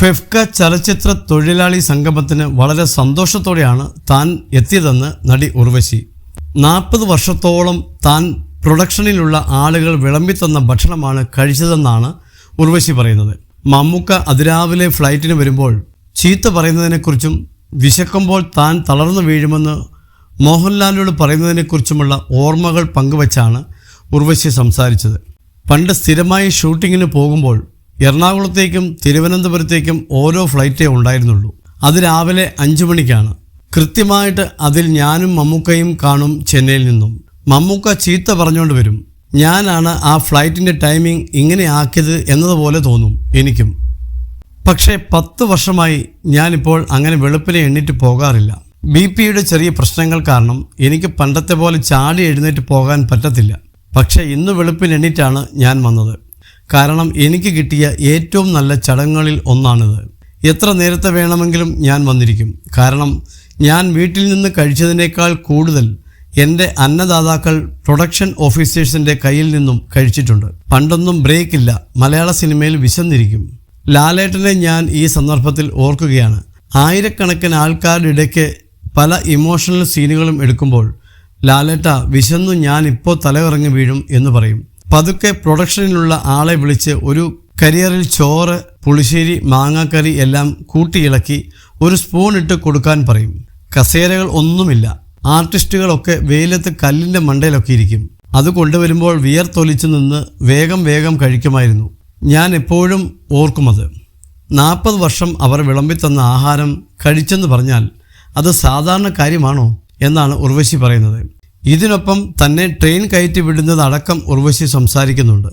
ഫെഫ്ക ചലച്ചിത്ര തൊഴിലാളി സംഗമത്തിന് വളരെ സന്തോഷത്തോടെയാണ് താൻ എത്തിയതെന്ന് നടി ഉർവശി. 40 വർഷത്തോളം താൻ പ്രൊഡക്ഷനിലുള്ള ആളുകൾ വിളമ്പിത്തന്ന ഭക്ഷണമാണ് കഴിച്ചതെന്നാണ് ഉർവശി പറയുന്നത്. മമ്മൂക്ക അതിരാവിലെ ഫ്ലൈറ്റിന് വരുമ്പോൾ ചീത്ത പറയുന്നതിനെക്കുറിച്ചും വിശക്കുമ്പോൾ താൻ തളർന്നു വീഴുമെന്ന് മോഹൻലാലിനോട് പറയുന്നതിനെക്കുറിച്ചുമുള്ള ഓർമ്മകൾ പങ്കുവച്ചാണ് ഉർവശി സംസാരിച്ചത്. പണ്ട് സ്ഥിരമായി ഷൂട്ടിങ്ങിന് പോകുമ്പോൾ എറണാകുളത്തേക്കും തിരുവനന്തപുരത്തേക്കും ഓരോ ഫ്ലൈറ്റേ ഉണ്ടായിരുന്നുള്ളൂ. അത് രാവിലെ 5 മണിക്കാണ്. കൃത്യമായിട്ട് അതിൽ ഞാനും മമ്മൂക്കയും കാണും ചെന്നൈയിൽ നിന്നും. മമ്മൂക്ക ചീത്ത പറഞ്ഞുകൊണ്ട് വരും. ഞാനാണ് ആ ഫ്ലൈറ്റിൻ്റെ ടൈമിംഗ് ഇങ്ങനെ ആക്കിയത് എന്നതുപോലെ തോന്നും എനിക്കും. പക്ഷേ 10 വർഷമായി ഞാനിപ്പോൾ അങ്ങനെ വെളുപ്പിനെ എണ്ണീറ്റ് പോകാറില്ല. BP-യുടെ ചെറിയ പ്രശ്നങ്ങൾ കാരണം എനിക്ക് പണ്ടത്തെ പോലെ ചാടി എഴുന്നേറ്റ് പോകാൻ പറ്റത്തില്ല. പക്ഷേ ഇന്ന് വെളുപ്പിന് എണ്ണീറ്റാണ് ഞാൻ വന്നത്. കാരണം എനിക്ക് കിട്ടിയ ഏറ്റവും നല്ല ചടങ്ങുകളിൽ ഒന്നാണിത്. എത്ര നേരത്തെ വേണമെങ്കിലും ഞാൻ വന്നിരിക്കും. കാരണം ഞാൻ വീട്ടിൽ നിന്ന് കഴിച്ചതിനേക്കാൾ കൂടുതൽ എൻ്റെ അന്നദാതാക്കൾ പ്രൊഡക്ഷൻ ഓഫീസേഴ്സിൻ്റെ കയ്യിൽ നിന്നും കഴിച്ചിട്ടുണ്ട്. പണ്ടൊന്നും ബ്രേക്കില്ല. മലയാള സിനിമയിൽ വിശന്നിരിക്കും. ലാലേട്ടനെ ഞാൻ ഈ സന്ദർഭത്തിൽ ഓർക്കുകയാണ്. ആയിരക്കണക്കിന് ആൾക്കാരുടെ ഇടയ്ക്ക് പല ഇമോഷണൽ സീനുകളും എടുക്കുമ്പോൾ ലാലേട്ട വിശന്നു ഞാൻ ഇപ്പോൾ തലകറങ്ങി വീഴും എന്ന് പറയും. പതുക്കെ പ്രൊഡക്ഷനിലുള്ള ആളെ വിളിച്ച് ഒരു കരിയറിൽ ചോറ്, പുളിശ്ശേരി, മാങ്ങാക്കറി എല്ലാം കൂട്ടിയിളക്കി ഒരു സ്പൂൺ ഇട്ട് കൊടുക്കാൻ പറയും. കസേരകൾ ഒന്നുമില്ല. ആർട്ടിസ്റ്റുകളൊക്കെ വെയിലത്ത് കല്ലിൻ്റെ മണ്ടയിലൊക്കെ ഇരിക്കും. അത് കൊണ്ടുവരുമ്പോൾ വിയർത്തൊലിച്ചു നിന്ന് വേഗം കഴിക്കുമായിരുന്നു. ഞാൻ എപ്പോഴും ഓർക്കുമത്. 40 വർഷം അവർ വിളമ്പിത്തന്ന ആഹാരം കഴിച്ചെന്ന് പറഞ്ഞാൽ അത് സാധാരണ കാര്യമാണോ എന്നാണ് ഉർവശി പറയുന്നത്. ഇതിനൊപ്പം തന്നെ ട്രെയിൻ കയറ്റി വിടുന്നതടക്കം ഉർവശി സംസാരിക്കുന്നുണ്ട്.